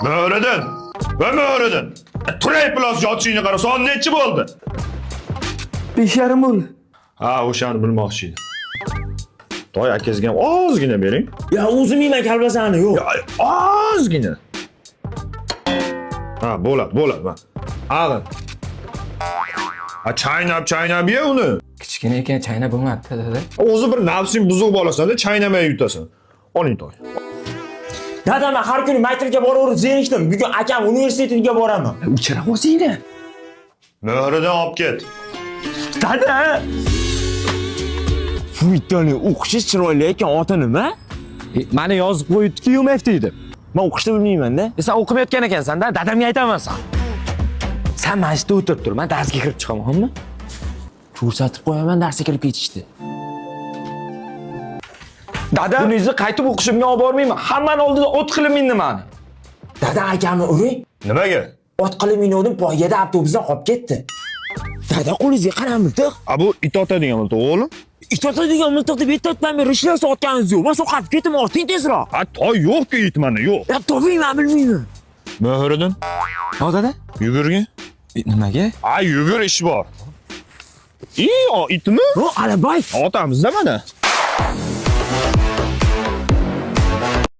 Möhredin va möhredin. Turay plus yotishingni qara, soat nechi bo'ldi? 5:30 bo'ldi. Ha, o'shani bilmoqchi edim. Toy akasiga ham ozgina bering. Ya o'zim yeyman kolbasani, yo'q. Ozgina. Ha, bo'ladi. Ag'in. Ha, chaynab ye uni. Kichkina ekan chaynab bo'lmadi, dada. O'zi bir nafsing buzuq bolasan-da, chaynamay yutasan. Oling toy. Dada, men har kuni maktabga boraverib zerikdim. Bugun akam universitetiga boraman. Uchira o'zingni. Möhridan olib ket. Dada! Futbolni o'qishi chiroyli ekan, oti nima? Meni yozib qo'yibdi-ku, mafti deb. Men o'qishni bilmayman-da. Sen o'qimayotgan ekansan-da, dadamga aytaman sen. Sen majlisda o'tirib tur, men darsga kirib chiqamanmi? Ko'rsatib qo'yaman darsga kirib ketishdi. Dada, buningizni qaytib o'qishimga olib bormayman. Hammaning oldida ot qilib mindim meni. Dada, akamni uring. Nimaga? Ot qilib mindim, poygada avtobusdan qolib ketdi. Dada, qo'lingizga qarang miltiq. A bu it otadigan miltiq, o'g'lim. It otadigan miltiq deb aytayotgan men ishlar sotganingiz yo'q. Men soqatib ketdim, orting tezroq. Ha, toy yo'q-ku it mana, yo'q. Ya topingman, bilmayman. Möhriddin, Ha, dada? yugurgin. Nimaga? Ha, yugur ish bor. O itmi? O, Alabay. Otamizda mana.